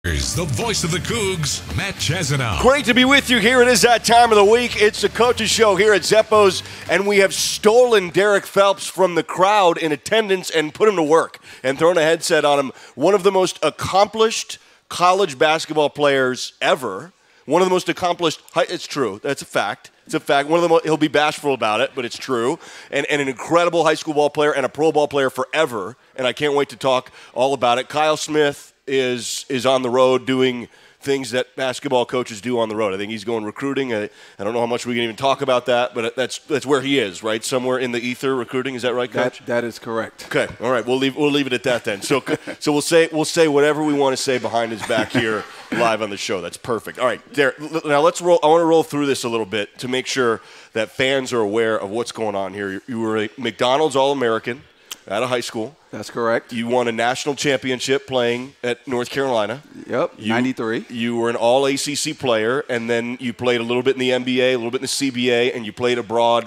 Here's the voice of the Cougs, Matt Chesanow. Great to be with you here. It is that time of the week. It's the Coaches Show here at Zeppo's, and we have stolen Derek Phelps from the crowd in attendance and put him to work and thrown a headset on him. One of the most accomplished college basketball players ever. One of the most accomplished. It's true. That's a fact. It's a fact. One of the he'll be bashful about it, but it's true. And an incredible high school ball player and a pro ball player forever. And I can't wait to talk all about it. Kyle Smith is on the road doing things that basketball coaches do on the road. I think he's going recruiting. I don't know how much we can even talk about that, but that's where he is, right? Somewhere in the ether recruiting. Is that right, Coach? That is correct. Okay. All right. We'll leave it at that then. So we'll say whatever we want to say behind his back here live on the show. That's perfect. All right, Derek, now let's roll. I want to roll through this a little bit to make sure that fans are aware of what's going on here. You were a McDonald's All-American out of high school. That's correct. You won a national championship playing at North Carolina. Yep, 93. You were an All-ACC player, and then you played a little bit in the NBA, a little bit in the CBA, and you played abroad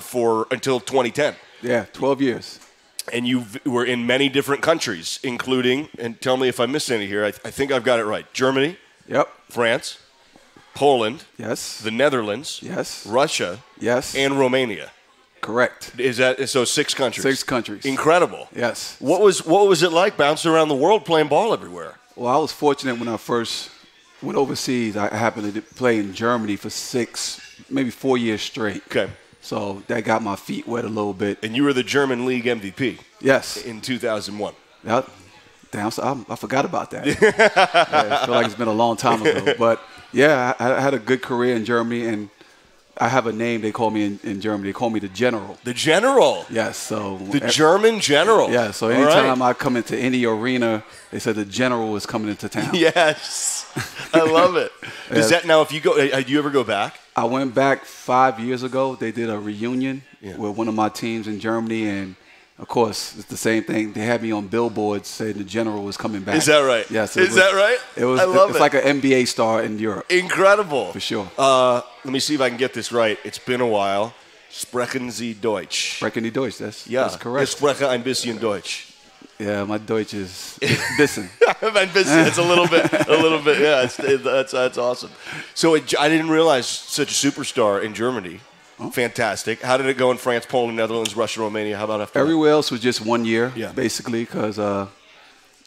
until 2010. Yeah, 12 years. And you were in many different countries, including, and tell me if I missed any here, I think I've got it right, Germany. Yep. France, Poland. Yes. The Netherlands. Yes. Russia. Yes. And Romania. Correct. Is that so? 6 countries. 6 countries. Incredible. Yes. What was it like bouncing around the world playing ball everywhere? Well, I was fortunate when I first went overseas. I happened to play in Germany for 6, maybe 4 years straight. Okay. So that got my feet wet a little bit. And you were the German League MVP. Yes. In 2001. Yep. Damn, I forgot about that. Yeah, I feel like it's been a long time ago. But, yeah, I had a good career in Germany, and I have a name they call me in Germany. They call me the General. The General? Yes. So the German General. Yeah, so anytime I come into any arena, they said the General is coming into town. Yes. I love it. Does that now, if you go, do you ever go back? I went back 5 years ago. They did a reunion with one of my teams in Germany, and of course, it's the same thing. They had me on billboards saying the General was coming back. Is that right? Yes. Is that right? I love it. It's like an NBA star in Europe. Incredible. For sure. Let me see if I can get this right. It's been a while. Sprechen Sie Deutsch? Sprechen Sie Deutsch. That's correct. Ich spreche ein bisschen Deutsch. Yeah, my Deutsch is bisschen. Ein bisschen. It's a little bit. Yeah, that's awesome. So I didn't realize such a superstar in Germany. Fantastic. How did it go in France, Poland, Netherlands, Russia, Romania? How about after everywhere else was just 1 year, basically, because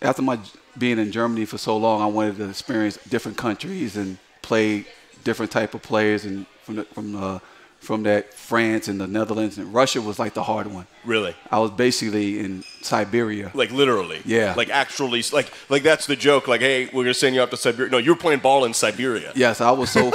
after my being in Germany for so long, I wanted to experience different countries and play different type of players. And from that, France and the Netherlands and Russia was like the hard one. Really? I was basically in Siberia. Like literally? Yeah. Like actually, like that's the joke. Like, hey, we're gonna send you up to Siberia. No, you're playing ball in Siberia. Yes, I was so.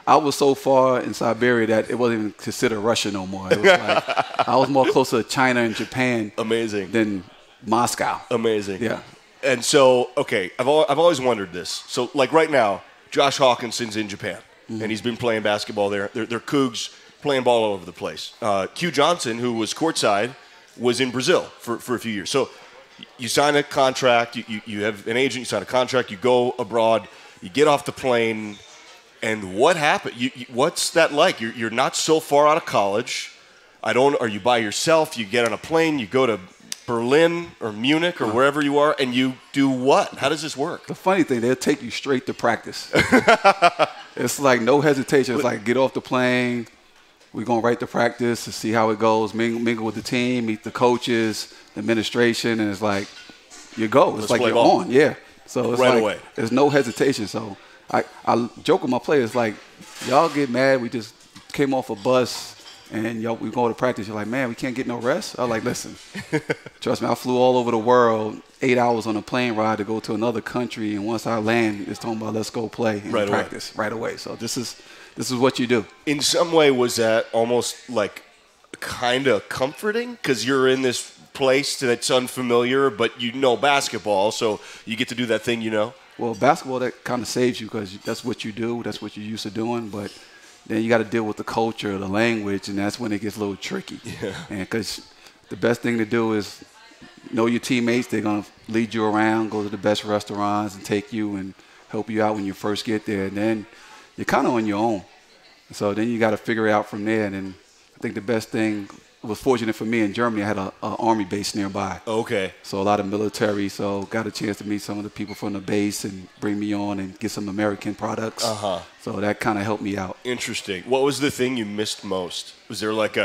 I was so far in Siberia that it wasn't even considered Russia no more. It was like I was more closer to China and Japan. Amazing. Than Moscow. Amazing. Yeah. And so, okay, I've always wondered this. So, like right now, Josh Hawkinson's in Japan, and he's been playing basketball there. They're Cougs playing ball all over the place. Q Johnson, who was courtside, was in Brazil for a few years. So, you sign a contract. You have an agent. You sign a contract. You go abroad. You get off the plane. And what happened? What's that like? You're not so far out of college. Are you by yourself? You get on a plane, you go to Berlin or Munich or wherever you are, and you do what? How does this work? The funny thing, they'll take you straight to practice. It's like no hesitation. It's like get off the plane. We're going right to practice to see how it goes, mingle with the team, meet the coaches, the administration, and it's like you go. It's like you're on. Yeah. So it's right away. There's no hesitation. So I joke with my players like, y'all get mad. We just came off a bus and we go to practice. You're like, man, we can't get no rest. I was like, listen, trust me, I flew all over the world, 8 hours on a plane ride to go to another country. And once I land, it's talking about let's go play and practice right away. So this is what you do. In some way, was that almost like kind of comforting? Because you're in this place that's unfamiliar, but you know basketball, so you get to do that thing you know? Well, basketball, that kind of saves you because that's what you do. That's what you're used to doing. But then you got to deal with the culture, the language, and that's when it gets a little tricky. Yeah. And because the best thing to do is know your teammates. They're going to lead you around, go to the best restaurants, and take you and help you out when you first get there. And then you're kind of on your own. So then you got to figure it out from there. And then I think the best thing was fortunate for me in Germany. I had a army base nearby. Okay. So a lot of military. So got a chance to meet some of the people from the base and bring me on and get some American products. So that kind of helped me out. Interesting. What was the thing you missed most? Was there like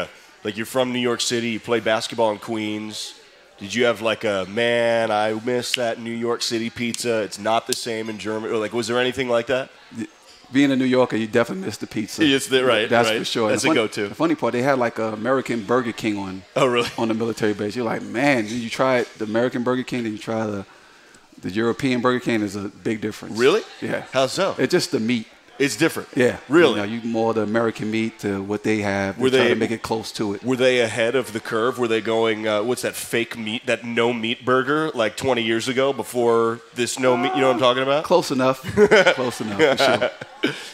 you're from New York City, you played basketball in Queens. Did you have like man, I miss that New York City pizza. It's not the same in Germany. Or was there anything like that? Being a New Yorker, you definitely miss the pizza. Yes, right. That's right. for sure. That's a go-to. The funny part, they had like an American Burger King on. Oh, really? On the military base. You're like, man, did you try the American Burger King? Did you try the European Burger King? There's a big difference. Really? Yeah. How so? It's just the meat. It's different. Yeah. Really? You more the American meat to what they have. Try to make it close to it. Were they ahead of the curve? Were they going, what's that fake meat, that no meat burger, like 20 years ago before this no meat? You know what I'm talking about? Close enough. Close enough, for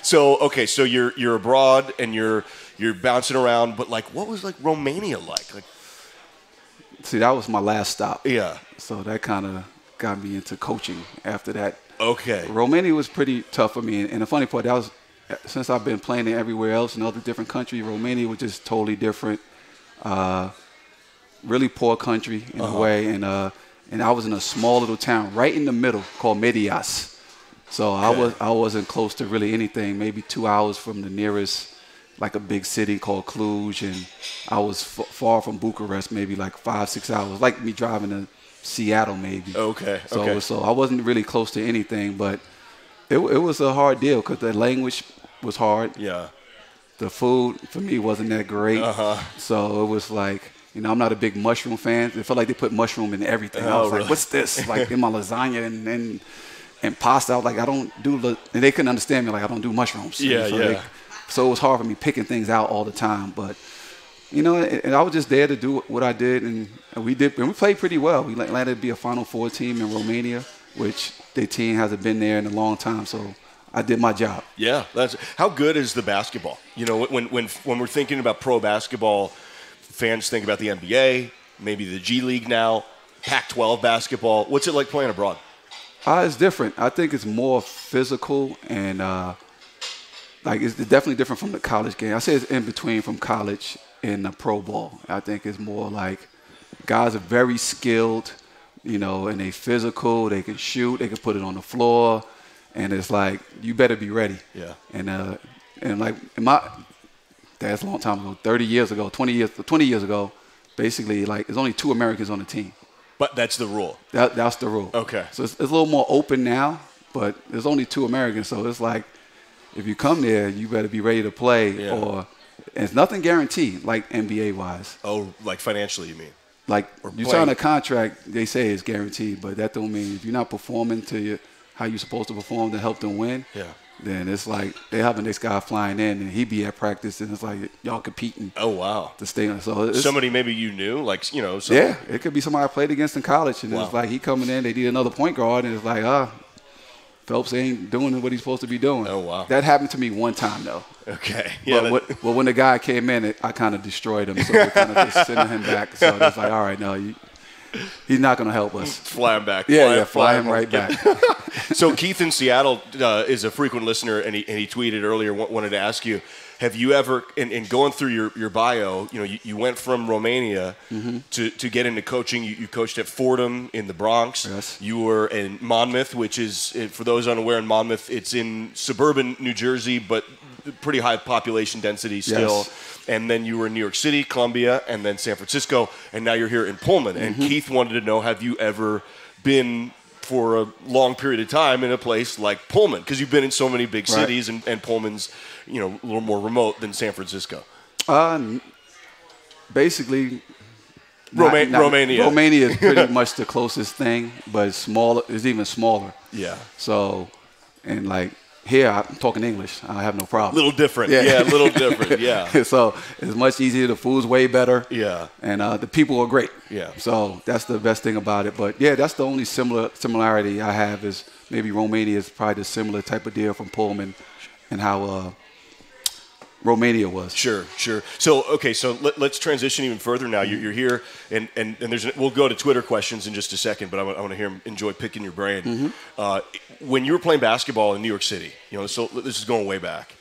sure. So you're abroad and you're bouncing around, but what was Romania like? See, that was my last stop. Yeah. So that kind of got me into coaching after that. Okay. Romania was pretty tough for me. And the funny part, that was since I've been playing it everywhere else in other different countries, Romania was just totally different. Really poor country in a way. And I was in a small little town right in the middle called Medias. So I wasn't close to really anything, maybe 2 hours from the nearest, a big city called Cluj. And I was far from Bucharest, maybe 5-6 hours, like me driving to Seattle maybe. Okay. So I wasn't really close to anything, but it was a hard deal because the language was hard. Yeah. The food for me wasn't that great. So it was I'm not a big mushroom fan. It felt like they put mushroom in everything. I was really? like, what's this? In my lasagna and pasta. I was like, I don't do and they couldn't understand me. I don't do mushrooms. So it was hard for me picking things out all the time, but. And I was just there to do what I did, and we played pretty well. We landed to be a Final Four team in Romania, which their team hasn't been there in a long time. So I did my job. Yeah, how good is the basketball? When we're thinking about pro basketball, fans think about the NBA, maybe the G League now, Pac-12 basketball. What's it like playing abroad? It's different. I think it's more physical and it's definitely different from the college game. I say it's in between from college and the pro ball. I think it's more guys are very skilled, and they physical. They can shoot. They can put it on the floor, and it's you better be ready. Yeah. And that's a long time ago, 20 years ago, basically there's only 2 Americans on the team. But that's the rule. That's the rule. Okay. So it's a little more open now, but there's only 2 Americans, so it's if you come there, you better be ready to play. Yeah. And it's nothing guaranteed, NBA wise. Oh, financially, you mean? You sign a contract, they say it's guaranteed, but that don't mean if you're not performing how you're supposed to perform to help them win. Yeah. Then it's they having this guy flying in, and he be at practice, and it's y'all competing. Oh wow. To stay on. So somebody maybe you knew, Yeah, it could be somebody I played against in college, and it's he coming in, they need another point guard, and it's Phelps ain't doing what he's supposed to be doing. Oh, wow. That happened to me one time, though. Okay. Yeah. But when the guy came in, I kind of destroyed him. So we kind of just sending him back. So it's all right, no, he's not going to help us. Fly him back. Fly him right back. So Keith in Seattle is a frequent listener, and he tweeted earlier, wanted to ask you, have you ever, in going through your bio, you went from Romania to get into coaching. You coached at Fordham in the Bronx. Yes. You were in Monmouth, which is, for those unaware, in Monmouth, it's in suburban New Jersey, but pretty high population density still. Yes. And then you were in New York City, Columbia, and then San Francisco, and now you're here in Pullman. And Keith wanted to know, have you ever been for a long period of time in a place like Pullman? Because you've been in so many big cities, and Pullman's a little more remote than San Francisco. Basically, Romania. Romania is pretty much the closest thing, but it's smaller. It's even smaller. Yeah. So, and here I'm talking English. I have no problem. A little different. Yeah, a little different. Yeah. So it's much easier. The food's way better. Yeah. And the people are great. Yeah. So that's the best thing about it. But yeah, that's the only similarity I have is maybe Romania is probably the similar type of deal from Pullman and how Romania was. Sure. So, okay, let's transition even further now. You're here, and we'll go to Twitter questions in just a second, but I want to enjoy picking your brain. When you were playing basketball in New York City, so this is going way back,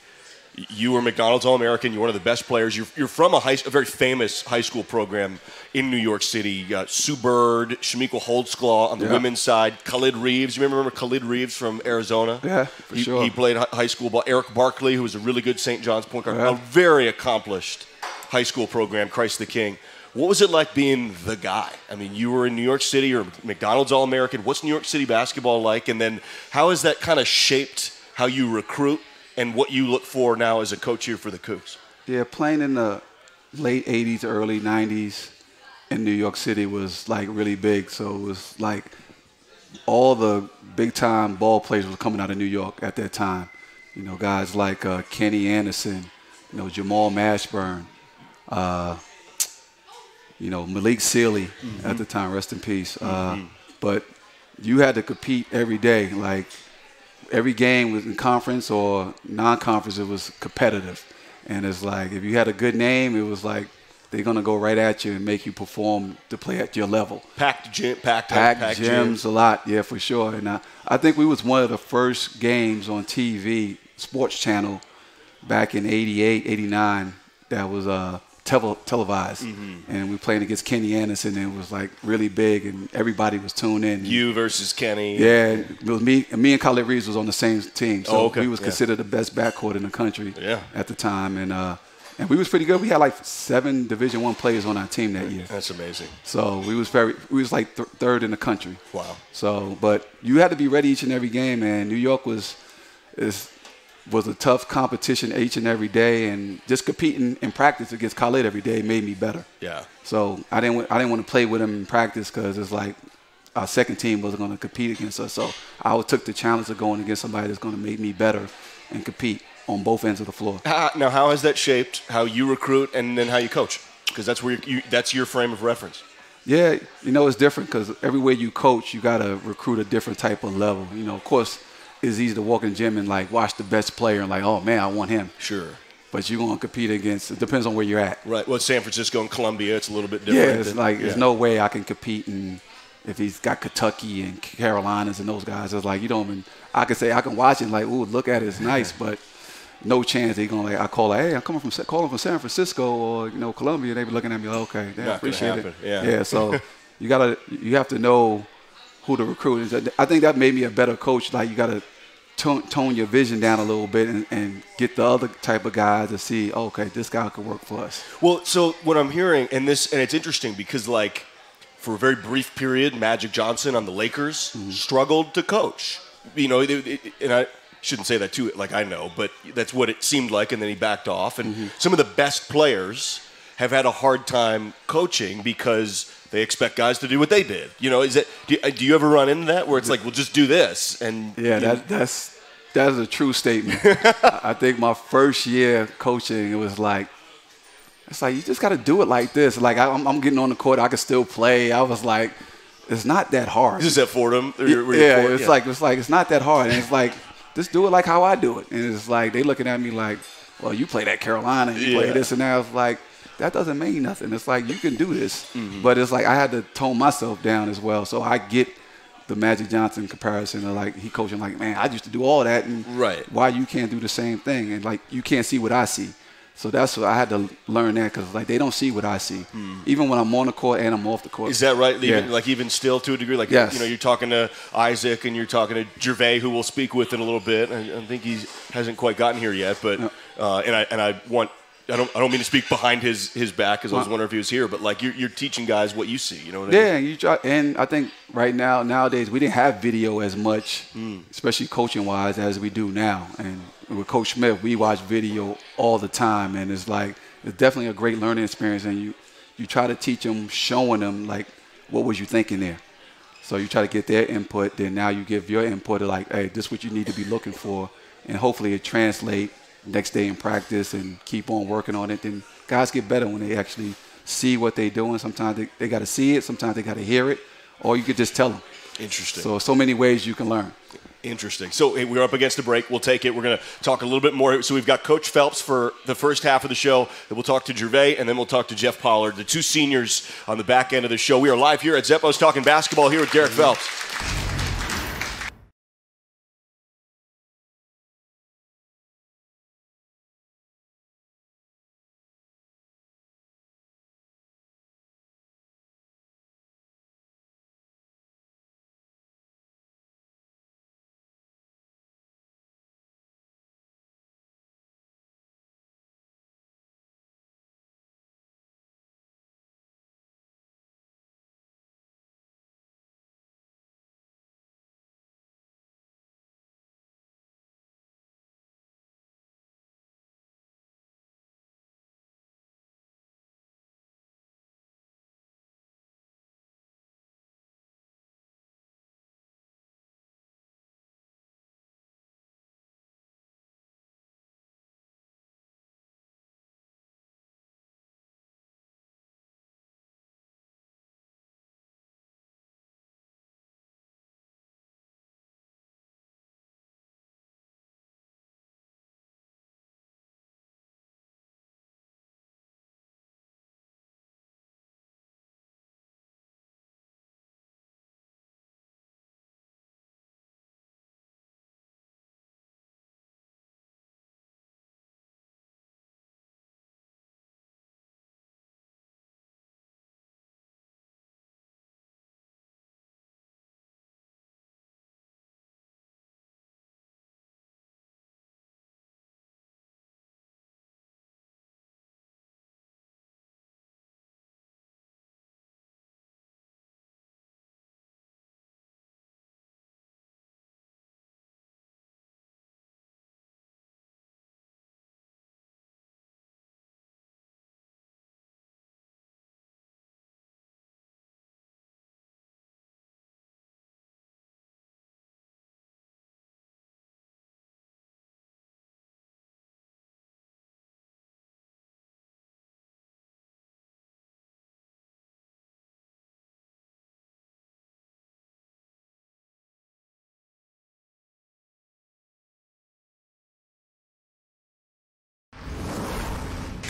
You were McDonald's All-American. You're one of the best players. You're from a very famous high school program in New York City. Sue Bird, Shamiqua Holdsclaw on the women's side. Khalid Reeves. You remember Khalid Reeves from Arizona? Yeah, for sure. He played high school ball. Eric Barkley, who was a really good St. John's point guard. A very accomplished high school program, Christ the King. What was it like being the guy? I mean, you were in New York City. You're McDonald's All-American. What's New York City basketball like? And then how has that kind of shaped how you recruit and what you look for now as a coach here for the Cougs? Yeah, playing in the late 80s, early 90s in New York City was, like, really big. So it was, like, all the big-time ball players were coming out of New York at that time. You know, guys like Kenny Anderson, you know, Jamal Mashburn, you know, Malik Sealy at the time, rest in peace. But you had to compete every day. Like, every game was in conference or non-conference, it was competitive. And it's like, if you had a good name, it was like they're going to go right at you and make you perform to play at your level. Packed gyms a lot, yeah, for sure. And I think we was one of the first games on TV, Sports Channel, back in 88, 89, that was televised. And we playing against Kenny Anderson, and it was like really big, and everybody was tuned in. You versus Kenny. Yeah, it was me and Khalid Reeves was on the same team, so we was considered the best backcourt in the country at the time, and we was pretty good. We had like 7 Division I players on our team that year. That's amazing. So we was like third in the country. Wow. So, but you had to be ready each and every game, man. New York was a tough competition each and every day, and just competing in practice against Khalid every day made me better. Yeah. So I didn't want to play with him in practice because it's like our second team wasn't going to compete against us. So I took the challenge of going against somebody that's going to make me better and compete on both ends of the floor. Now, how has that shaped how you recruit and then how you coach? Because that's where that's your frame of reference. Yeah, you know, it's different because everywhere you coach, you got to recruit a different type of level. You know, of course, it's easy to walk in the gym and, like, watch the best player and, like, oh, man, I want him. Sure. But you're going to compete against – it depends on where you're at. Right. Well, San Francisco and Columbia, it's a little bit different. Yeah, it's there's no way I can compete if he's got Kentucky and Carolinas and those guys. It's like you don't even – I can say I can watch it and, like, ooh, look at it, it's nice, but no chance they're going to, like, I call, like, hey, I'm calling from San Francisco or, you know, Columbia. They be looking at me like, okay, I appreciate it. Yeah, so you have to know who to recruit. I think that made me a better coach. Like, you got to tone your vision down a little bit and get the other type of guys to see, oh, okay, this guy could work for us. Well, so what I'm hearing, and it's interesting because, like, for a very brief period, Magic Johnson on the Lakers struggled to coach. You know, and I shouldn't say that too, like I know, but that's what it seemed like, and then he backed off. And some of the best players have had a hard time coaching because they expect guys to do what they did. You know, do you ever run into that where it's like, well, just do this? And that's a true statement. I think my first year coaching, it was like, it's like you just got to do it like this. Like I'm getting on the court, I can still play. I was like, it's not that hard. Is that Fordham? It's not that hard, and it's like just do it like how I do it. And it's like they looking at me like, well, you played at Carolina, you play this and that. I was like, that doesn't mean nothing. It's like you can do this, but it's like I had to tone myself down as well. So I get the Magic Johnson comparison of like he coaching like, man, I used to do all that, and why you can't do the same thing, and like you can't see what I see. So that's what I had to learn that because like they don't see what I see, even when I'm on the court and I'm off the court. Is that right? Even still to a degree, like yes. You know, you're talking to Isaac and you're talking to Gervais, who we'll speak with in a little bit. I think he hasn't quite gotten here yet, but I don't mean to speak behind his back because I was wondering if he was here, but like you're teaching guys what you see, you know what I mean? Yeah, and I think nowadays we didn't have video as much, especially coaching wise, as we do now. And with Coach Smith, we watch video all the time, and it's definitely a great learning experience. And you try to teach them, showing them like what was you thinking there. So you try to get their input, then now you give your input of like, hey, this is what you need to be looking for, and hopefully it translates next day in practice and keep on working on it. Then guys get better when they actually see what they're doing. Sometimes they got to see it. Sometimes they got to hear it, or you could just tell them. Interesting. So many ways you can learn. Interesting. So we're up against the break. We'll take it. We're going to talk a little bit more. So we've got Coach Phelps for the first half of the show. Then we'll talk to Gervais, and then we'll talk to Jeff Pollard, the two seniors on the back end of the show. We are live here at Zeppo's Talking Basketball here with Derek Phelps.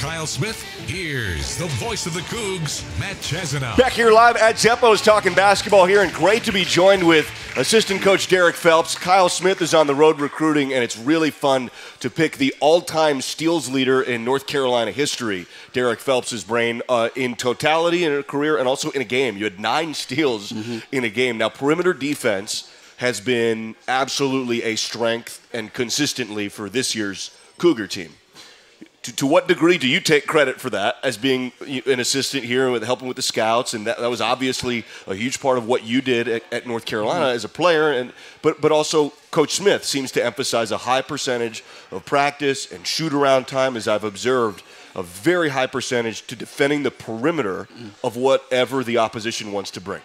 Kyle Smith, here's the voice of the Cougs, Matt Chesina. Back here live at Zeppo's talking basketball here, and great to be joined with assistant coach Derek Phelps. Kyle Smith is on the road recruiting, and it's really fun to pick the all-time steals leader in North Carolina history, Derek Phelps' brain, in totality in a career and also in a game. You had 9 steals in a game. Now, perimeter defense has been absolutely a strength and consistently for this year's Cougar team. To what degree do you take credit for that as being an assistant here and helping with the scouts? And that was obviously a huge part of what you did at North Carolina as a player. But also Coach Smith seems to emphasize a high percentage of practice and shoot-around time, as I've observed, a very high percentage to defending the perimeter of whatever the opposition wants to bring.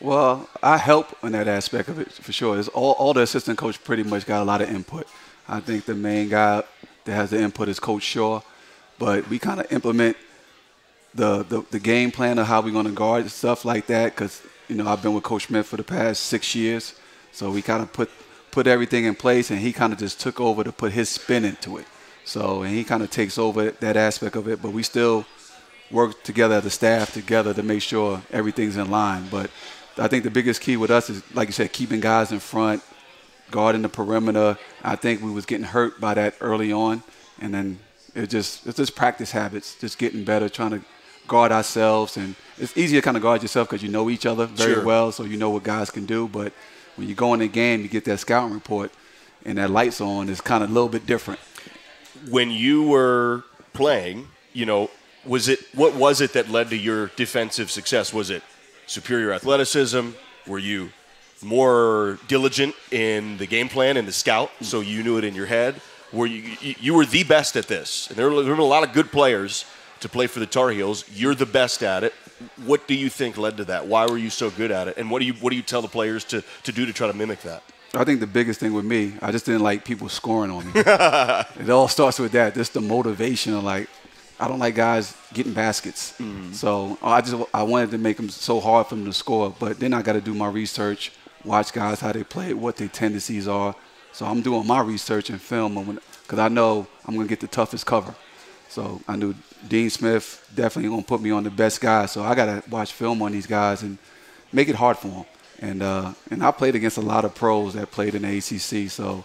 Well, I help in that aspect of it for sure. It's all the assistant coach pretty much got a lot of input. I think the main guy that has the input is Coach Shaw, but we kind of implement the game plan of how we're going to guard and stuff like that because, I've been with Coach Smith for the past 6 years, so we kind of put everything in place, and he kind of just took over to put his spin into it. So, and he kind of takes over that aspect of it, but we still work together as a staff together to make sure everything's in line. But I think the biggest key with us is, like you said, keeping guys in front, guarding the perimeter. I think we was getting hurt by that early on, and then it's just practice habits, just getting better, trying to guard ourselves. And it's easier to kind of guard yourself because you know each other very well, so you know what guys can do. But when you go in the game, you get that scouting report, and that light's on, it's kind of a little bit different. When you were playing, what was it that led to your defensive success? Was it superior athleticism? Were you more diligent in the game plan and the scout, so you knew it in your head? Were you were the best at this? And there were a lot of good players to play for the Tar Heels. You're the best at it. What do you think led to that? Why were you so good at it? And what do you tell the players to do to try to mimic that? I think the biggest thing with me, I just didn't like people scoring on me. It all starts with that. Just the motivation of I don't like guys getting baskets. So I wanted to make them so hard for them to score. But then I got to do my research, watch guys how they play, what their tendencies are. So I'm doing my research and film because I know I'm going to get the toughest cover. So I knew Dean Smith definitely going to put me on the best guys. So I got to watch film on these guys and make it hard for them. And I played against a lot of pros that played in the ACC. So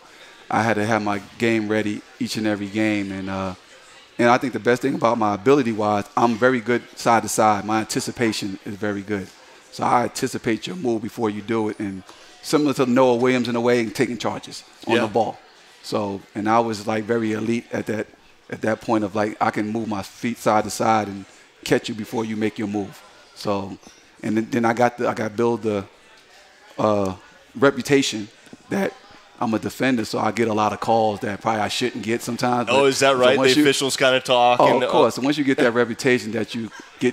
I had to have my game ready each and every game. And I think the best thing about my ability-wise, I'm very good side to side. My anticipation is very good. So I anticipate your move before you do it. And similar to Noah Williams in a way, taking charges on the ball. So, and I was very elite at that point of I can move my feet side to side and catch you before you make your move. So, and then I got build the reputation that I'm a defender, so I get a lot of calls that probably I shouldn't get sometimes. Oh, is that right? The officials kind of talk. Oh, of course. And once you get that reputation that you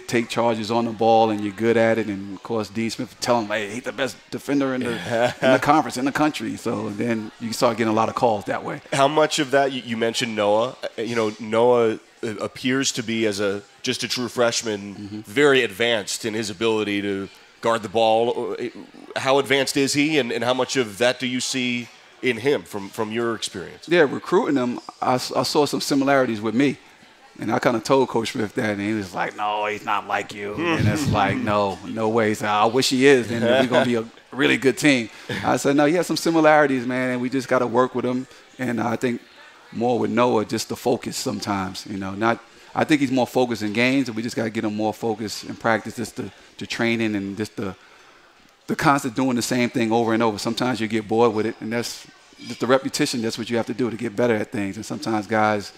take charges on the ball and you're good at it, and of course Dean Smith tell him, hey, he's the best defender in the conference, in the country. So then you start getting a lot of calls that way. How much of that you mentioned Noah? Noah appears to be just a true freshman, very advanced in his ability to guard the ball. How advanced is he, and how much of that do you see in him from your experience? Yeah, recruiting him, I saw some similarities with me. And I kind of told Coach Smith that, and he was like, no, he's not like you. And it's no way. He said, I wish he is, and we're going to be a really good team. I said, no, he has some similarities, man, and we just got to work with him. And I think more with Noah, just the focus sometimes, I think he's more focused in games, and we just got to get him more focused in practice, just the training and just the constant doing the same thing over and over. Sometimes you get bored with it, and that's just the repetition. That's what you have to do to get better at things. And sometimes guys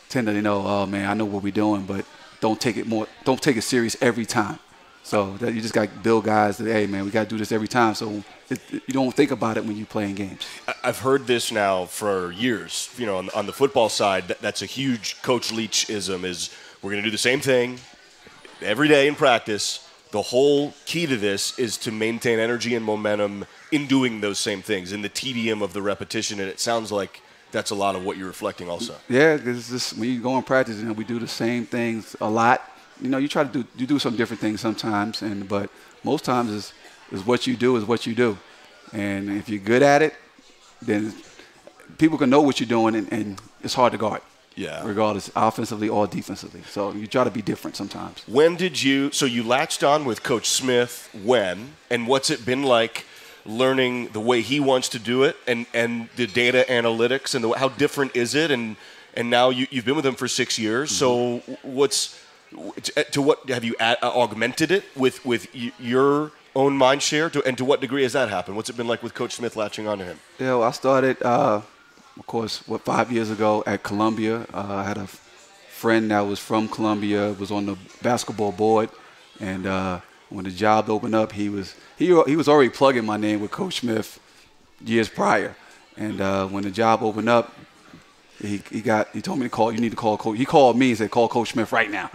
tend to, oh man, I know what we're doing, but don't take it serious every time. So that you just got to build guys that, hey man, we got to do this every time. So you don't think about it when you're playing games. I've heard this now for years. On the football side, that's a huge Coach Leach-ism. Is we're going to do the same thing every day in practice. The whole key to this is to maintain energy and momentum in doing those same things, in the tedium of the repetition, and it sounds like that's a lot of what you're reflecting also. Yeah, because when you go in practice, we do the same things a lot. You try to do some different things sometimes, but most times is what you do is what you do. And if you're good at it, then people can know what you're doing, and it's hard to guard. Yeah. regardless, offensively or defensively. So you try to be different sometimes. When did you – so you latched on with Coach Smith when, and what's it been like learning the way he wants to do it and the data analytics and how different is it? And now you've been with him for 6 years. So to what have you augmented it with your own mind share? And to what degree has that happened? What's it been like with Coach Smith latching on to him? Yeah, well, I started, of course, 5 years ago at Columbia. I had a friend that was from Columbia, was on the basketball board, and when the job opened up, he was already plugging my name with Coach Smith years prior. And when the job opened up, he told me to call. You need to call Coach. He called me and said, "Call Coach Smith right now."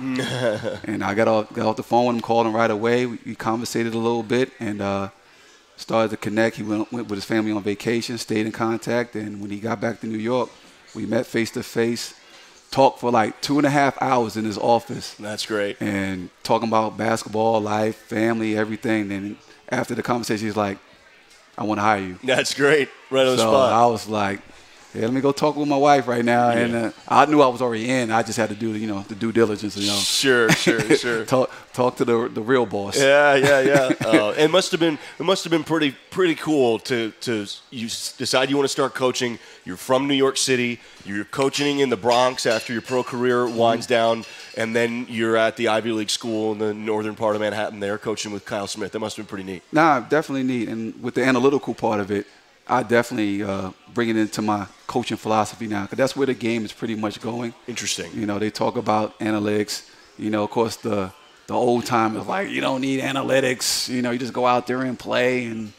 And I got off the phone with him, called him right away. We conversated a little bit and started to connect. He went with his family on vacation, stayed in contact, and when he got back to New York, we met face to face, talked for like 2.5 hours in his office. That's great. And talking about basketball, life, family, everything. And after the conversation, he's like, "I want to hire you." That's great. Right on the so spot. I was like, "Yeah, let me go talk with my wife right now." Yeah. And I knew I was already in. I just had to do the due diligence. Sure. talk to the real boss. Yeah. It must have been pretty cool to you decide you want to start coaching. You're from New York City. You're coaching in the Bronx after your pro career winds down, and then you're at the Ivy League school in the northern part of Manhattan there, coaching with Kyle Smith. That must have been pretty neat. Nah, definitely neat. And with the analytical part of it, I definitely bring it into my coaching philosophy now, because that's where the game is pretty much going. Interesting. They talk about analytics. Of course, the old time is like, you don't need analytics. You just go out there and play, and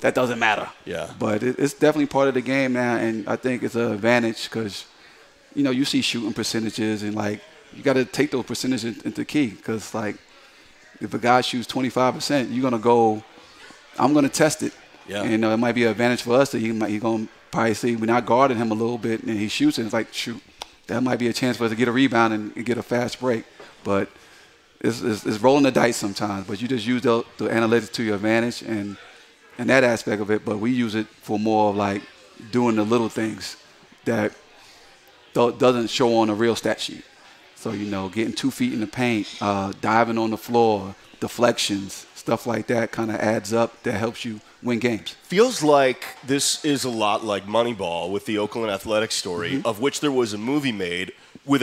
that doesn't matter. Yeah. But it's definitely part of the game now, and I think it's an advantage because, you see shooting percentages, and, like, you got to take those percentages into key, because, like, if a guy shoots 25%, you're going to go, I'm going to test it. Yeah. And it might be an advantage for us that he's going to probably see we're not guarding him a little bit, and he shoots, and it's like, shoot, that might be a chance for us to get a rebound and get a fast break. But it's rolling the dice sometimes. But you just use the analytics to your advantage and that aspect of it. But we use it for more of like doing the little things that doesn't show on a real stat sheet. So, getting 2 feet in the paint, diving on the floor, deflections, stuff like that kind of adds up that helps you win games. Feels like this is a lot like Moneyball with the Oakland Athletics story, of which there was a movie made with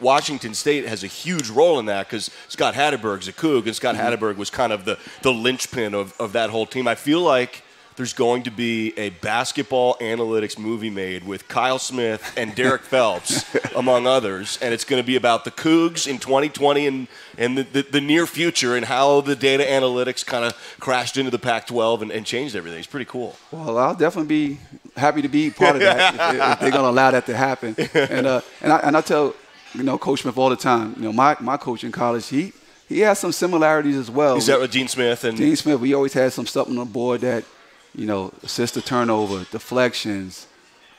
Washington State has a huge role in that because Scott Hatteberg's a Coug, and Scott Hatteberg was kind of the linchpin of that whole team. I feel like there's going to be a basketball analytics movie made with Kyle Smith and Derek Phelps, among others, and it's going to be about the Cougs in 2020 and the near future and how the data analytics kind of crashed into the Pac-12 and changed everything. It's pretty cool. Well, I'll definitely be happy to be part of that if they're going to allow that to happen. And I tell Coach Smith all the time. My coach in college, he has some similarities as well. Is that with Gene Smith? Gene Smith, we always had some stuff on the board that, assist to turnover, deflections,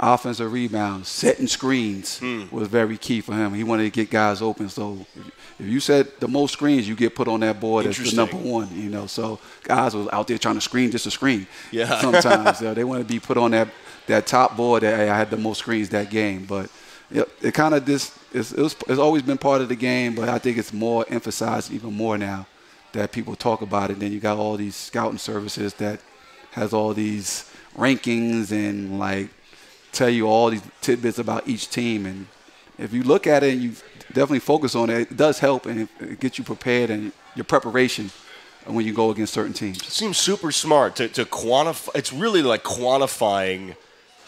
offensive rebounds, setting screens was very key for him. He wanted to get guys open. So if you set the most screens, you get put on that board as the number one. So guys was out there trying to screen just to screen. Yeah. Sometimes they want to be put on that top board that I had the most screens that game. But it kind of it's always been part of the game, but I think it's more emphasized even more now that people talk about it. Then you got all these scouting services that has all these rankings and like tell you all these tidbits about each team. And if you look at it and you definitely focus on it, it does help and it gets you prepared and your preparation when you go against certain teams. It seems super smart to quantify. It's really like quantifying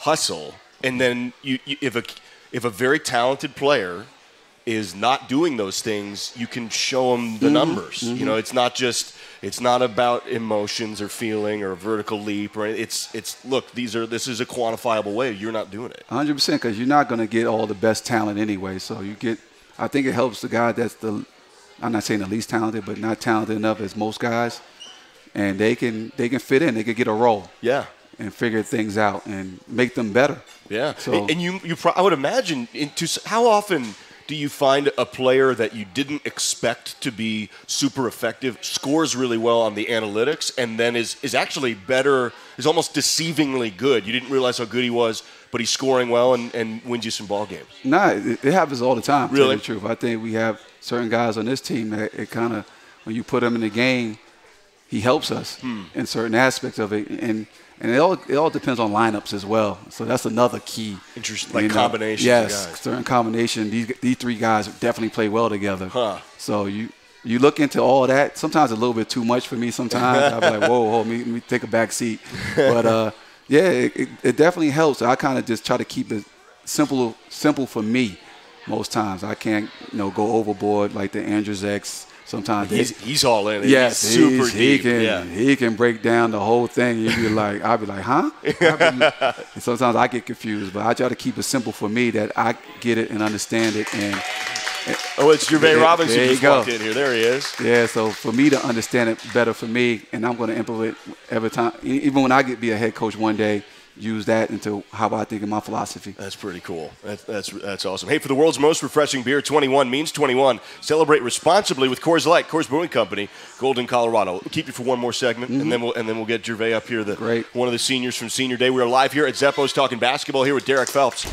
hustle. And then if a very talented player is not doing those things, you can show them the numbers. It's not about emotions or feeling or a vertical leap or this is a quantifiable way. You're not doing it. 100%, because you're not going to get all the best talent anyway. So I think it helps the guy that's I'm not saying the least talented, but not talented enough as most guys, and they can fit in. They can get a role. Yeah. And figure things out and make them better. Yeah. So, and I would imagine how often do you find a player that you didn't expect to be super effective, scores really well on the analytics, and then is actually better, is almost deceivingly good? You didn't realize how good he was, but he's scoring well and wins you some ball games. Nah, it happens all the time. Really? To tell you the truth. I think we have certain guys on this team that it kind of, when you put him in the game, he helps us in certain aspects of it. And it all depends on lineups as well. So that's another key. Interesting, like combinations. Yes, of guys. certain combination. These three guys definitely play well together. Huh. So you look into all that. Sometimes it's a little bit too much for me. Sometimes I'll be like, whoa, let me take a back seat. But yeah, it definitely helps. I kind of just try to keep it simple for me. Most times I can't go overboard like the Andrews X. Sometimes he's all in. Yes, he's super deep. He can break down the whole thing. I'll be like, huh? And sometimes I get confused, but I try to keep it simple for me that I get it and understand it. And it's Gervais Robinson there just walked in here. There he is. Yeah, so for me to understand it better for me, and I'm going to implement every time, even when I be a head coach one day, use that into how I think of my philosophy. That's pretty cool. That's awesome. Hey, for the world's most refreshing beer, 21 means 21. Celebrate responsibly with Coors Light, Coors Brewing Company, Golden, Colorado. We'll keep you for one more segment, and then we'll get Gervais up here, one of the seniors from Senior Day. We are live here at Zeppo's talking basketball here with Derek Phelps.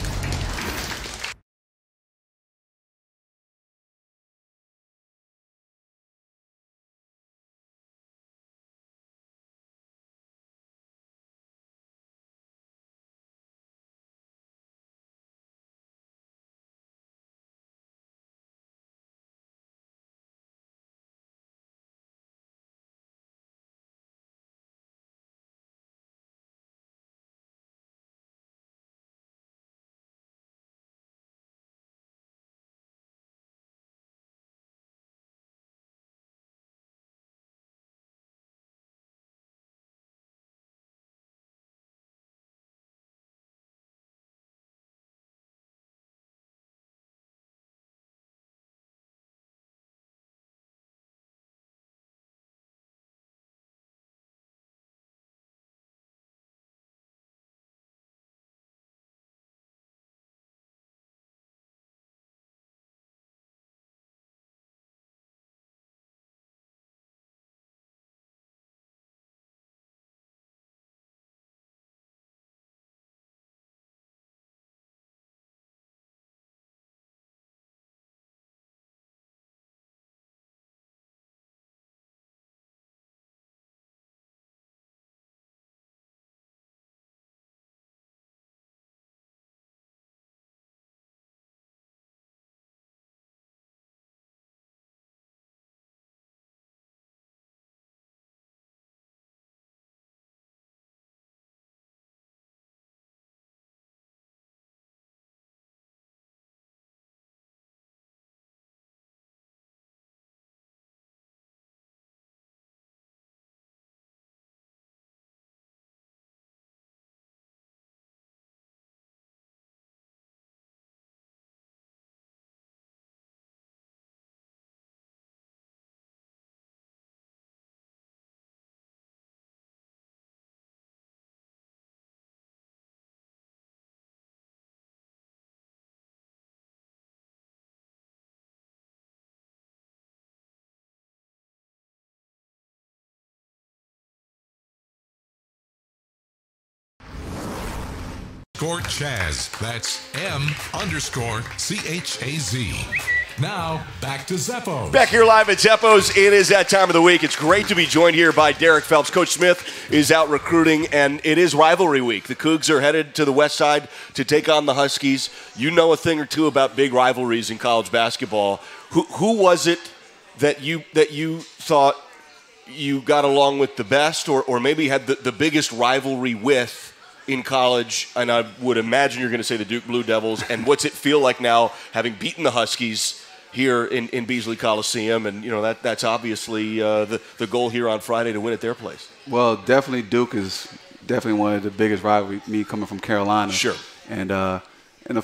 Score Chaz. That's M_CHAZ. Now, back to Zeppo's. Back here live at Zeppo's. It is that time of the week. It's great to be joined here by Derek Phelps. Coach Smith is out recruiting, and it is rivalry week. The Cougs are headed to the west side to take on the Huskies. You know a thing or two about big rivalries in college basketball. Who was it that you thought you got along with the best, or maybe had the biggest rivalry with in college? And I would imagine you're going to say the Duke Blue Devils. And what's it feel like now, having beaten the Huskies here in Beasley Coliseum? And that's obviously the goal here on Friday, to win at their place. Well, definitely Duke is definitely one of the biggest rivalries. Me coming from Carolina. Sure. And the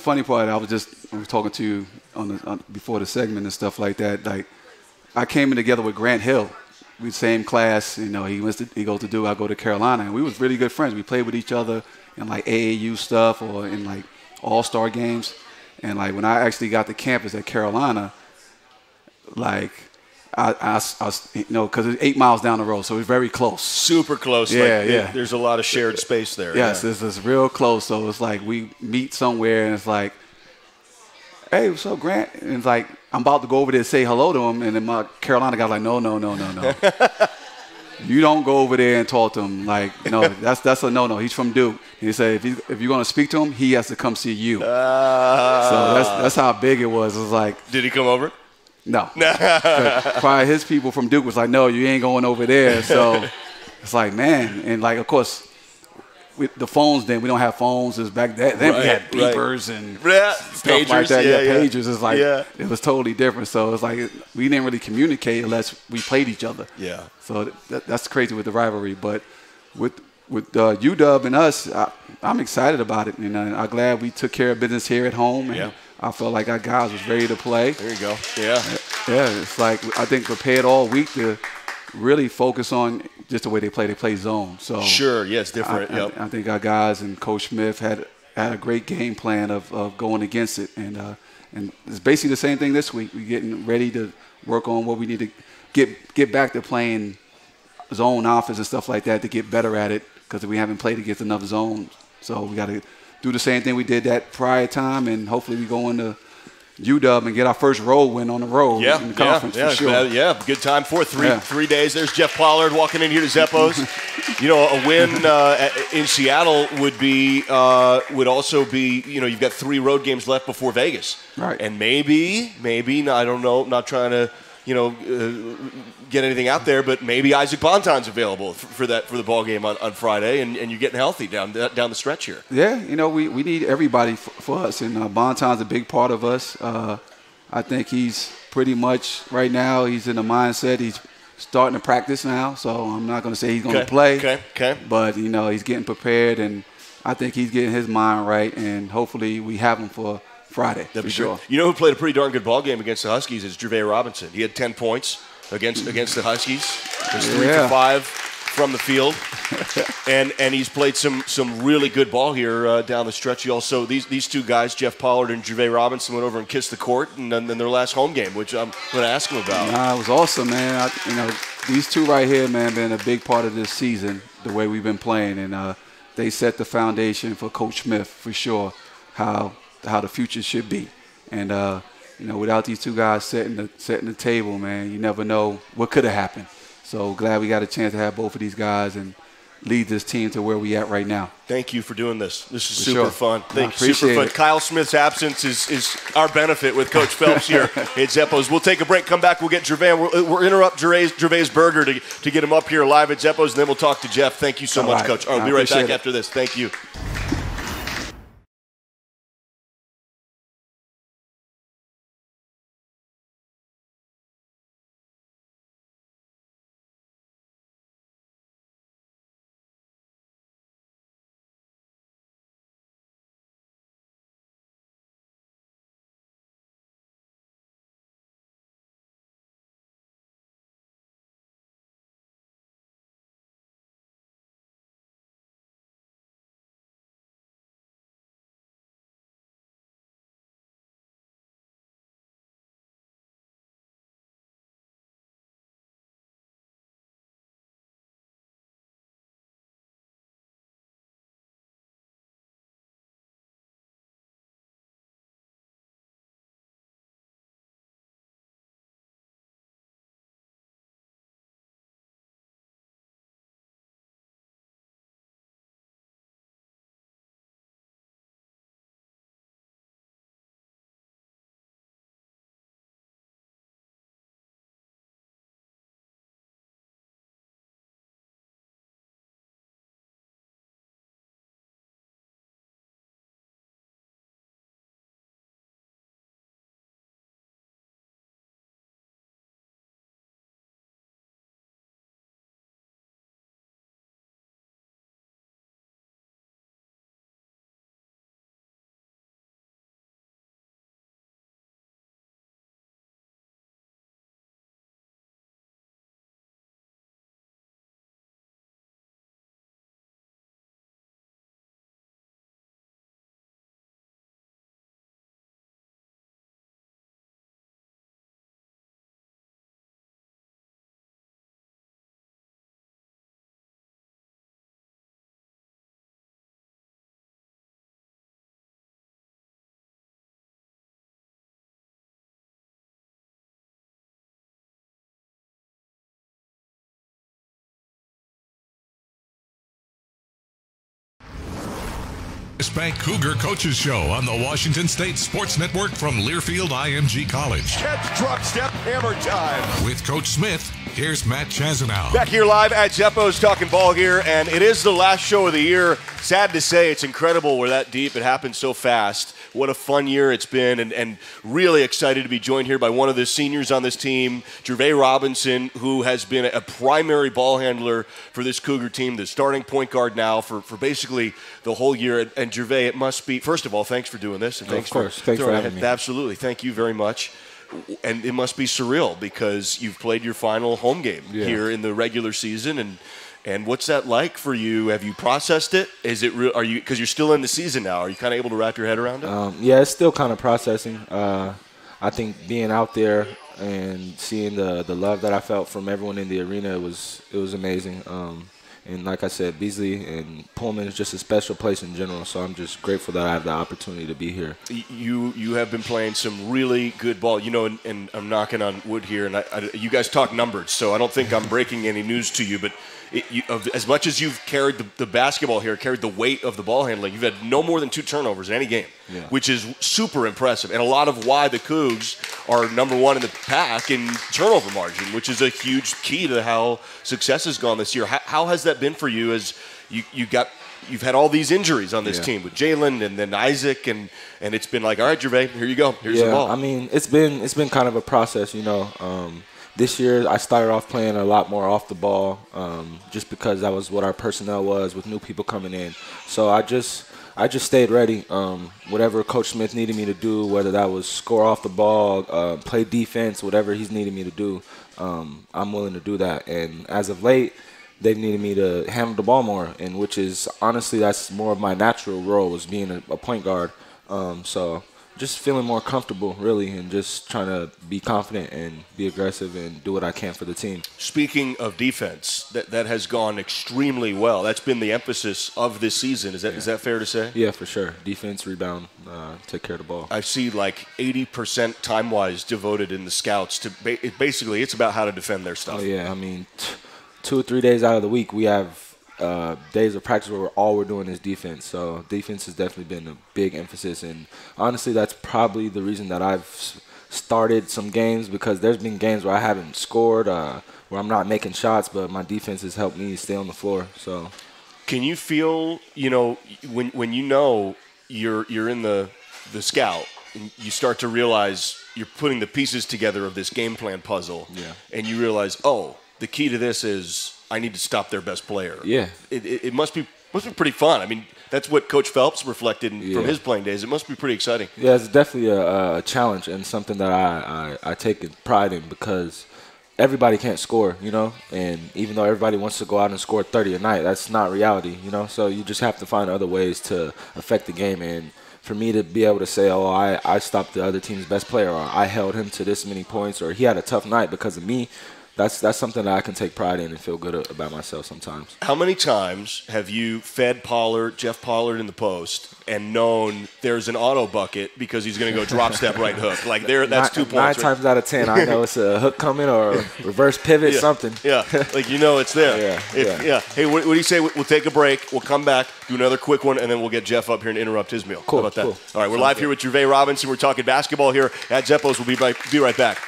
funny part, I was talking to you before the segment and stuff like that. Like, I came in together with Grant Hill. We same class, he goes to Duke, I go to Carolina, and we was really good friends. We played with each other in like AAU stuff or in like all-star games. And like when I actually got to campus at Carolina, like because it's 8 miles down the road, so it's very close. Super close. Yeah. There's a lot of shared space there. Yes, yeah. it's real close. So it's like we meet somewhere, and it's like, hey, what's up, Grant? And it's like, I'm about to go over there and say hello to him, and then my Carolina guy's like, no. You don't go over there and talk to him. Like, no, that's a no. He's from Duke. And he said, if you're going to speak to him, he has to come see you. So that's how big it was. It was like. Did he come over? No. Probably his people from Duke was like, no, you ain't going over there. So it's like, man. And, like, of course, with the phones then, we don't have phones. It was back then we had beepers and stuff pagers, like that. Pagers. It's like, it was totally different. So it's like we didn't really communicate unless we played each other. Yeah. So that's crazy with the rivalry. But with UW and us, I'm excited about it. And I'm glad we took care of business here at home. And I felt like our guys was ready to play. There you go. Yeah. Yeah, it's like I think prepared all week to really focus on just the way they play. They play zone. So sure, yeah, it's different. I think our guys and Coach Smith had a great game plan of going against it, and it's basically the same thing this week. We're getting ready to work on what we need to get back to playing zone offense and stuff like that to get better at it, because we haven't played against enough zones. So we got to do the same thing we did that prior time, and hopefully we go into UW and get our first road win on the road in the conference for sure. Yeah, good time for 3 days. There's Jeff Pollard walking in here to Zeppos. A win in Seattle would also be, you've got 3 road games left before Vegas. Right. And maybe, I don't know, not trying to, get anything out there, but maybe Isaac Bonton's available for the ball game on Friday, and you're getting healthy down the stretch here. Yeah, we need everybody for us, and Bonton's a big part of us. I think he's pretty much right now. He's in the mindset. He's starting to practice now, so I'm not going to say he's going to play. Okay. But he's getting prepared, and I think he's getting his mind right, and hopefully we have him for Friday. That'd for be sure. Great. You know who played a pretty darn good ball game against the Huskies is Jervae Robinson. He had 10 points against the Huskies. He's 3 for 5 from the field, and he's played some really good ball here down the stretch. He also these 2 guys, Jeff Pollard and Jervae Robinson, went over and kissed the court, and then their last home game, which I'm going to ask him about. It was awesome, man. These 2 right here, man, been a big part of this season. The way we've been playing, and they set the foundation for Coach Smith for sure. How the future should be, and without these 2 guys setting the table, man, you never know what could have happened. So glad we got a chance to have both of these guys and lead this team to where we at right now. Thank you for doing this. This is for super sure. fun. Thank you. Super fun. Kyle Smith's absence is our benefit with Coach Phelps here at Zeppos. We'll take a break, come back, we'll get Jervae. We'll interrupt Jervae's burger to get him up here live at Zeppos, and then we'll talk to Jeff. Thank you so much, Coach. We'll be right back after this. Thank you. West Bank Cougar Coaches Show on the Washington State Sports Network from Learfield IMG College. Catch, drop, step, hammer time. With Coach Smith, here's Matt Chazanow. Back here live at Zeppo's talking ball here, and it is the last show of the year. Sad to say, it's incredible we're that deep. It happened so fast. What a fun year it's been, and really excited to be joined here by one of the seniors on this team, Jervay Robinson, who has been a primary ball handler for this Cougar team, the starting point guard now for basically the whole year. And Jervay, it must be, first of all, thanks for doing this. And thanks for having me. Absolutely. Thank you very much. And it must be surreal because you've played your final home game here in the regular season, and what's that like for you? Have you processed it? Is it real? Are you, because you're still in the season now? Are you kind of able to wrap your head around it? Yeah, it's still kind of processing. I think being out there and seeing the love that I felt from everyone in the arena it was amazing. And like I said, Beasley and Pullman is just a special place in general. So I'm just grateful that I have the opportunity to be here. You have been playing some really good ball, and I'm knocking on wood here. And you guys talk numbers, so I don't think I'm breaking any news to you, but. As much as you've carried the basketball here, carried the weight of the ball handling, you've had no more than 2 turnovers in any game, which is super impressive. And a lot of why the Cougs are number 1 in the pack in turnover margin, which is a huge key to how success has gone this year. How has that been for you as you've had all these injuries on this team with Jalen and then Isaac, and it's been like, all right, Jervay, here you go. Here's the ball. I mean, it's been kind of a process, This year, I started off playing a lot more off the ball, just because that was what our personnel was with new people coming in. So I just stayed ready. Whatever Coach Smith needed me to do, whether that was score off the ball, play defense, whatever he's needed me to do, I'm willing to do that. And as of late, they've needed me to handle the ball more, and which is honestly that's more of my natural role, was being a point guard. So. Just feeling more comfortable, really, and just trying to be confident and be aggressive and do what I can for the team. Speaking of defense, that has gone extremely well. That's been the emphasis of this season. Is that fair to say? Yeah, for sure. Defense, rebound, take care of the ball. I see like 80% time-wise devoted in the scouts to basically it's about how to defend their stuff. Oh, yeah. I mean, 2 or 3 days out of the week, we have days of practice where all we're doing is defense. So defense has definitely been a big emphasis, and honestly that's probably the reason that I've started some games, because there's been games where I haven't scored, where I'm not making shots, but my defense has helped me stay on the floor. So can you feel, when you're in the scout and you start to realize you're putting the pieces together of this game plan puzzle, and you realize, oh, the key to this is I need to stop their best player. Yeah. It must be pretty fun. I mean, that's what Coach Phelps reflected from his playing days. It must be pretty exciting. Yeah, it's definitely a challenge and something that I take pride in, because everybody can't score, and even though everybody wants to go out and score 30 a night, that's not reality, so you just have to find other ways to affect the game. And for me to be able to say, oh, I stopped the other team's best player, or I held him to this many points, or he had a tough night because of me, that's something that I can take pride in and feel good about myself sometimes. How many times have you fed Jeff Pollard in the post, and known there's an auto bucket because he's going to go drop step right hook? Like that's 2 points. 9 times out of 10, I know it's a hook coming or a reverse pivot, something. Yeah, like it's there. Hey, what do you say? We'll take a break. We'll come back, do another quick one, and then we'll get Jeff up here and interrupt his meal. Cool. How about that? Cool. All right, we're live here with Jervay Robinson. We're talking basketball here at Zeppo's. We'll be right back.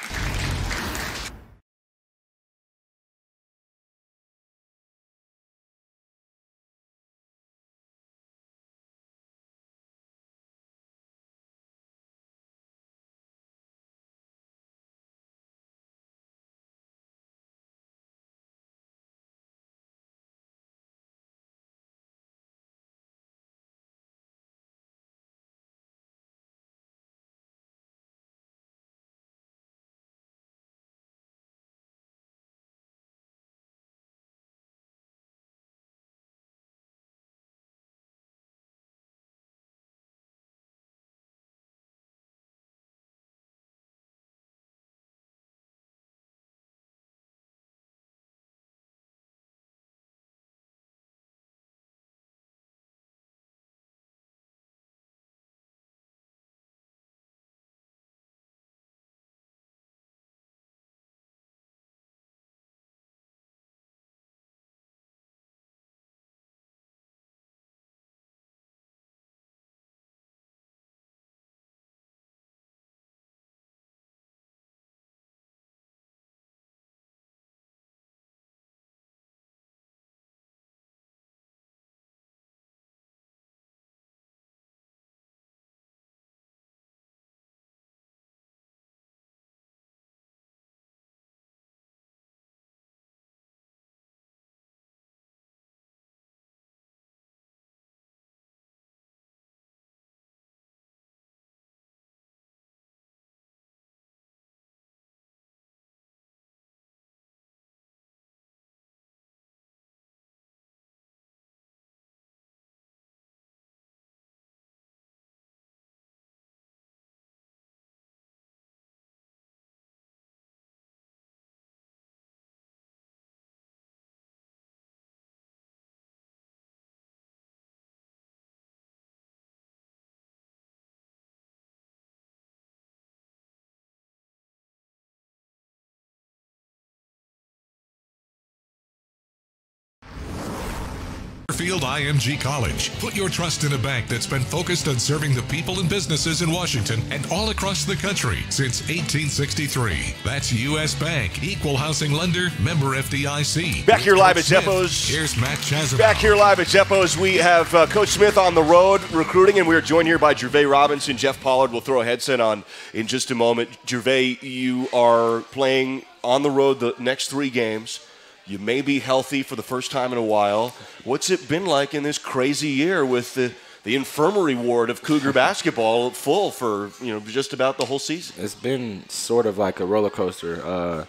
Learfield IMG College. Put your trust in a bank that's been focused on serving the people and businesses in Washington and all across the country since 1863. That's U.S. Bank, equal housing lender, member FDIC. Back here live at Zeppo's. Here's Matt Chazanov. Back here live at Zeppo's. We have Coach Smith on the road recruiting, and we are joined here by Gervais Robinson. Jeff Pollard will throw a headset on in just a moment. Gervais, you are playing on the road the next 3 games. You may be healthy for the first time in a while. What's it been like in this crazy year with the infirmary ward of Cougar basketball full for just about the whole season? It's been sort of like a roller coaster.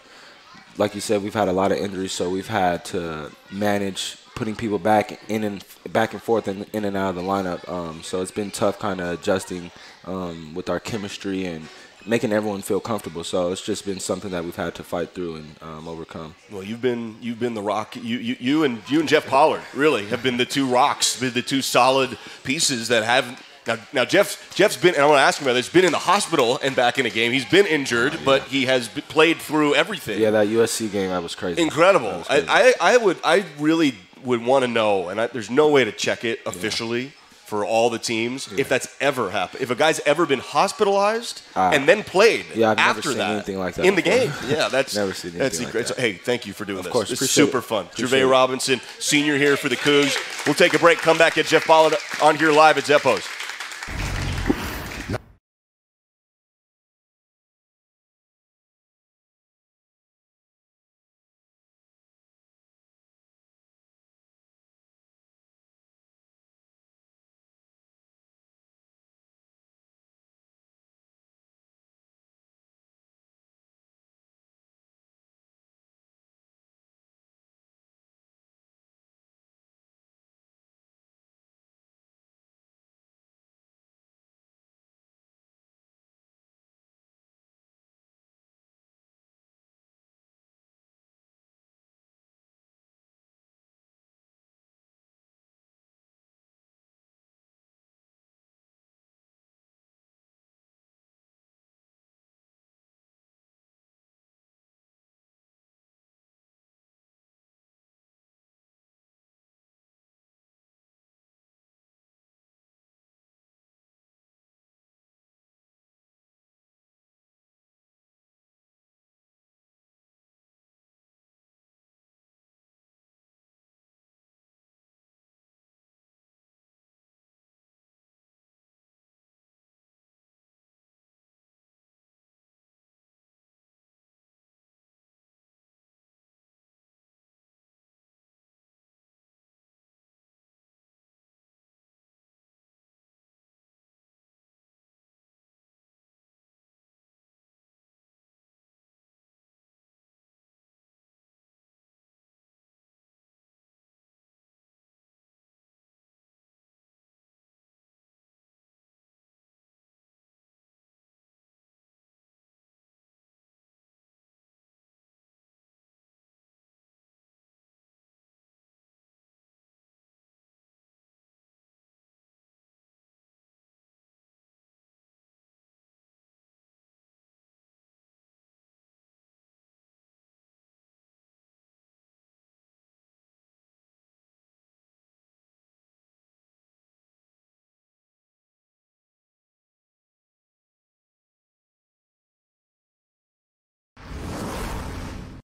Like you said, we've had a lot of injuries, so we've had to manage putting people back and forth in and out of the lineup. So it's been tough kind of adjusting with our chemistry and making everyone feel comfortable. So it's just been something that we've had to fight through and overcome. Well, you've been the rock. You and Jeff Pollard really have been the 2 rocks, the 2 solid pieces that have. Now Jeff's been, and I want to ask him about this, been in the hospital and back in a game. He's been injured, but he has played through everything. Yeah, that USC game, that was crazy. Incredible. Was crazy. I really would want to know, and there's no way to check it officially. For all the teams, if that's ever happened. If a guy's ever been hospitalized and then played I've after never seen that anything like that in the before. game. Yeah, that's never seen anything like that. So, hey, thank you for doing this. Of course, It's super fun. Gervais Robinson, senior here for the Cougs. We'll take a break, come back, get Jeff Pollard on here live at Zeppo's.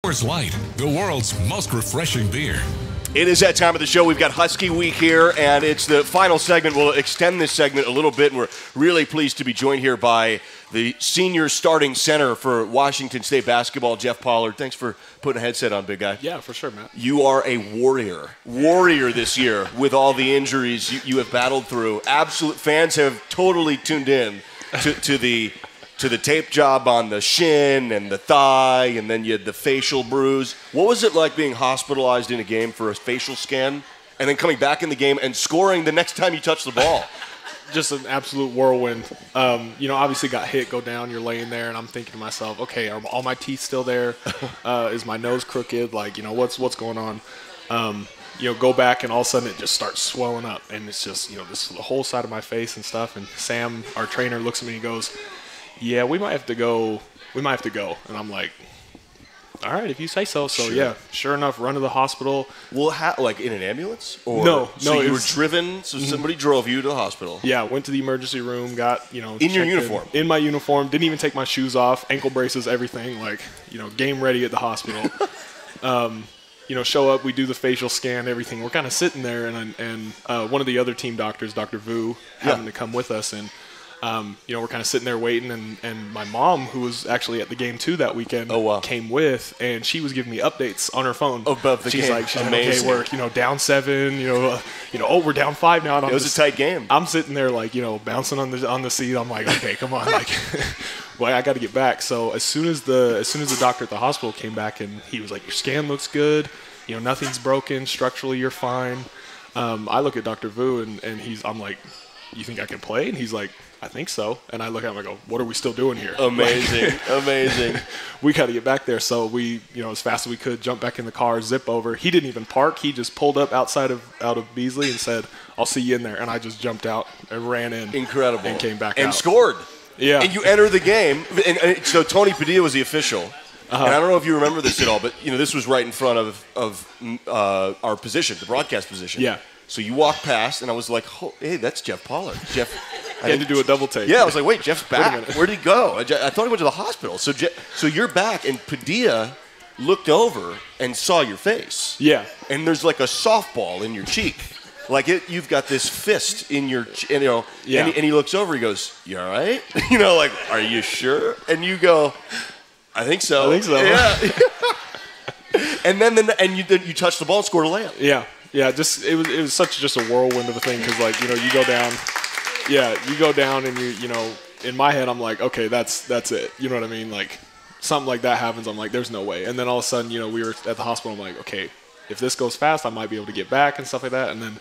Coors Light, the world's most refreshing beer. It is that time of the show. We've got Husky Week here, and it's the final segment. We'll extend this segment a little bit, and we're really pleased to be joined here by the senior starting center for Washington State basketball, Jeff Pollard. Thanks for putting a headset on, big guy. Yeah, for sure, Matt. You are a warrior this year with all the injuries you have battled through. Absolute fans have totally tuned in to the tape job on the shin and the thigh, and then you had the facial bruise. What was it like being hospitalized in a game for a facial scan and then coming back in the game and scoring the next time you touch the ball? Just an absolute whirlwind. Obviously got hit, go down, you're laying there, and I'm thinking to myself, okay, are all my teeth still there? Is my nose crooked? What's going on? Go back, and all of a sudden it just starts swelling up, and it's just, this the whole side of my face and stuff. And Sam, our trainer, looks at me and goes, yeah, we might have to go. And I'm like, all right, if you say so. So, yeah, sure enough, run to the hospital. Well, like in an ambulance? Or, No. So you were driven, so somebody drove you to the hospital. Yeah, went to the emergency room, got, In your uniform? In my uniform. Didn't even take my shoes off, ankle braces, everything. Like, game ready at the hospital. Show up, we do the facial scan, everything. We're kind of sitting there, and one of the other team doctors, Dr. Vu, happened to come with us, and we're kind of sitting there waiting, and my mom, who was actually at the game too that weekend, came with, and she was giving me updates on her phone. About the she's game. like, okay, we're down 7, we're down 5 now. And it was a tight game. I'm sitting there like, bouncing on the seat. I'm like, okay, come on, like, well, I got to get back. So as soon as the doctor at the hospital came back, and he was like, your scan looks good, nothing's broken, structurally you're fine. I look at Dr. Vu, and I'm like, you think I can play? And he's like, I think so. And I look at him and I go, what are we still doing here? Amazing. Amazing. We got to get back there. So we, as fast as we could, jump back in the car, zip over. He didn't even park. He just pulled up out of Beasley and said, I'll see you in there. And I just jumped out and ran in. Incredible. And came back out. And scored. Yeah. And you enter the game. And so Tony Padilla was the official. And I don't know if you remember this at all, but, this was right in front of our position, the broadcast position. Yeah. So you walk past, and I was like, oh, hey, that's Jeff Pollard. I had to do a double take. Yeah, I was like, wait, Jeff's back. Where'd he go? I thought he went to the hospital. So you're back, and Padilla looked over and saw your face. Yeah. And there's like a softball in your cheek. Like you've got this fist in your, Yeah. And he looks over, he goes, you all right? Like, are you sure? And you go, I think so. Yeah. And then you touched the ball and scored a layup. Yeah. Yeah, it was such a whirlwind of a thing, because you go down. Yeah, you go down, and in my head I'm like, okay, that's it. You know what I mean? Like, something like that happens, I'm like, there's no way. And then all of a sudden, we were at the hospital. I'm like, okay, if this goes fast, I might be able to get back and stuff like that. And then,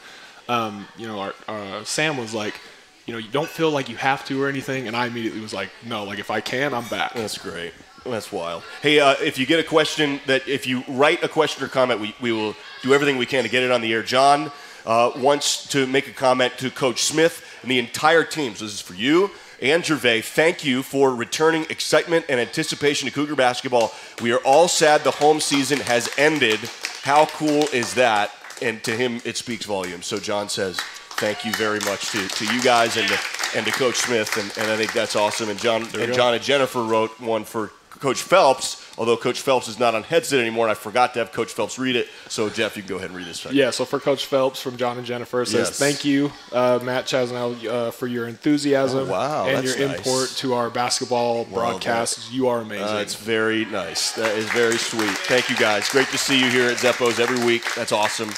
our Sam was like, you don't feel like you have to or anything. And I immediately was like, no, like if I can, I'm back. That's great. That's wild. Hey, if you get a question, if you write a question or comment, we will do everything we can to get it on the air. John wants to make a comment to Coach Smith and the entire team. So this is for you and Gervais. Thank you for returning excitement and anticipation to Cougar basketball. We are all sad the home season has ended. How cool is that? And to him, it speaks volumes. So John says, thank you very much to you guys and to Coach Smith, and I think that's awesome. And John and Jennifer wrote one for Coach Phelps, although Coach Phelps is not on headset anymore, and I forgot to have Coach Phelps read it. So, Jeff, you can go ahead and read this. Yeah, so for Coach Phelps from John and Jennifer, it says, thank you, Matt Chasnell, for your enthusiasm and your import to our basketball broadcasts. You are amazing. It's very nice. That is very sweet. Thank you, guys. Great to see you here at Zeppo's every week. That's awesome.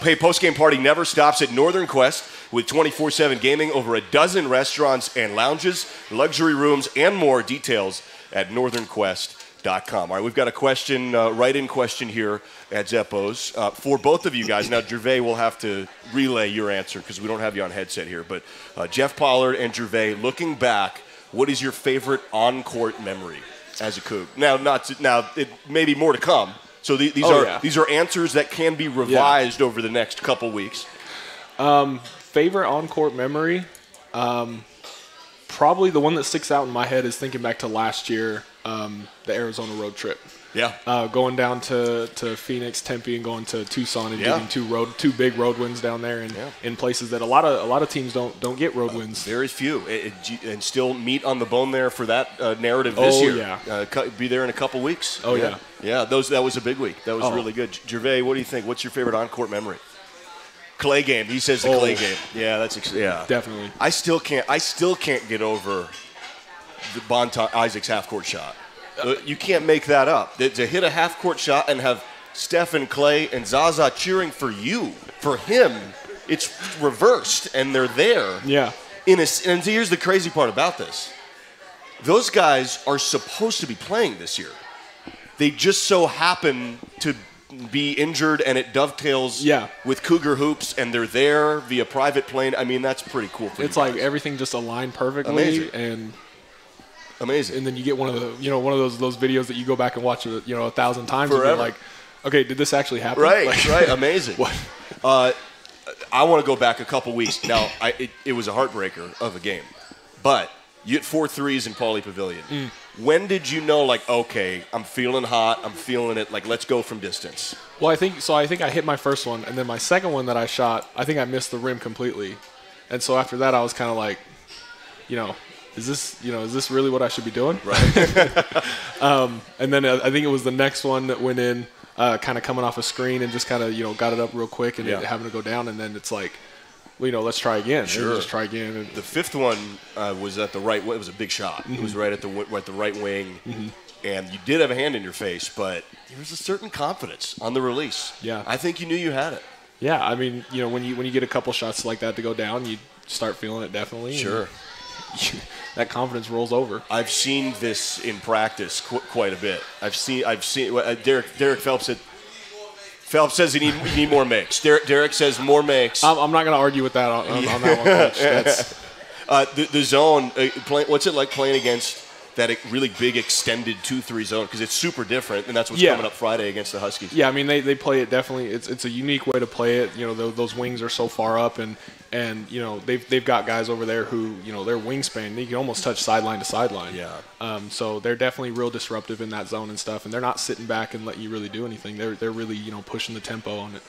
Hey, post-game party never stops at Northern Quest with 24/7 gaming, over a dozen restaurants and lounges, luxury rooms, and more. Details at northernquest.com. All right, we've got a question, write-in question here at Zeppo's for both of you guys. Now, Gervais will have to relay your answer because we don't have you on headset here. But Jeff Pollard and Gervais, looking back, what is your favorite on-court memory as a Coug? Now, it may be more to come. So these are answers that can be revised over the next couple weeks. Favorite on-court memory? Probably the one that sticks out in my head is thinking back to last year, the Arizona road trip. Yeah. Going down to Phoenix, Tempe, and going to Tucson and getting two big road wins down there, and in places that a lot of teams don't get road wins. Very few, and still meat on the bone there for that narrative this year. Yeah. Be there in a couple weeks. Oh yeah. Yeah. That was a big week. That was really good. Gervais, what do you think? What's your favorite on-court memory? Clay game. He says the Clay game. Yeah, definitely. I still can't get over the Bonton Isaac's half-court shot. You can't make that up. To hit a half-court shot and have Steph and Clay and Zaza cheering for him, it's reversed, and they're there. Yeah. And here's the crazy part about this. Those guys are supposed to be playing this year. They just so happen to be injured, and it dovetails with Cougar hoops, and they're there via private plane. I mean, that's pretty cool for It's like everything just aligned perfectly. Amazing. Amazing. And then you get one of those videos that you go back and watch 1,000 times forever. And you're like, okay, did this actually happen? Right. Amazing. What? I want to go back a couple weeks. Now, it was a heartbreaker of a game, but you hit 4 threes in Pauley Pavilion. When did you know, like, okay, I'm feeling hot, I'm feeling it, like, let's go from distance? Well, I think I hit my first one, and then my second one that I shot, I think I missed the rim completely. And so after that, I was kind of like, is this really what I should be doing? Right. And then I think it was the next one that went in, kind of coming off a screen and just kind of, got it up real quick and it having to go down. And then it's like, let's try again. Sure. Just try again. And the fifth one was at the right. It was a big shot. It was right at the right wing, and you did have a hand in your face, but there was a certain confidence on the release. Yeah. I think you knew you had it. Yeah, I mean, when you get a couple shots like that to go down, you start feeling it definitely. Sure. That confidence rolls over. I've seen this in practice quite a bit. I've seen Derek Phelps said. Phelps says you need more makes. Derek says more makes. I'm not going to argue with that on that one, Coach. That's the zone. What's it like playing against that really big extended 2-3 zone? Because it's super different, and that's what's coming up Friday against the Huskies. Yeah, I mean they play it definitely. It's a unique way to play it. Those wings are so far up, and they've got guys over there who their wingspan, they can almost touch sideline to sideline. Yeah. So they're definitely real disruptive in that zone and stuff, and they're not sitting back and letting you really do anything. They're really pushing the tempo on it.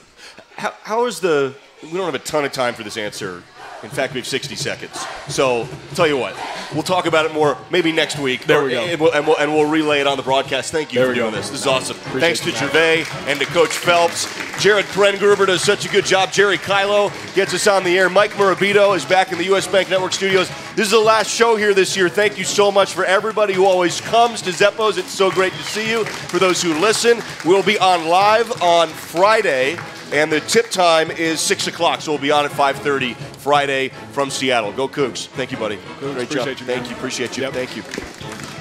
How is the? We don't have a ton of time for this answer. In fact, we have 60 seconds. So, tell you what, we'll talk about it more maybe next week. There we go. And we'll relay it on the broadcast. Thank you for doing this. This is awesome. Thanks to Gervais and to Coach Phelps. Jared Krengruber does such a good job. Jerry Kylo gets us on the air. Mike Morabito is back in the U.S. Bank Network studios. This is the last show here this year. Thank you so much for everybody who always comes to Zeppo's. It's so great to see you. For those who listen, we'll be on live on Friday. And the tip time is 6 o'clock, so we'll be on at 5:30 Friday from Seattle. Go Cougs. Thank you, buddy. Cougs, Great job. appreciate you, Thank man. you. Appreciate you. Yep. Thank you.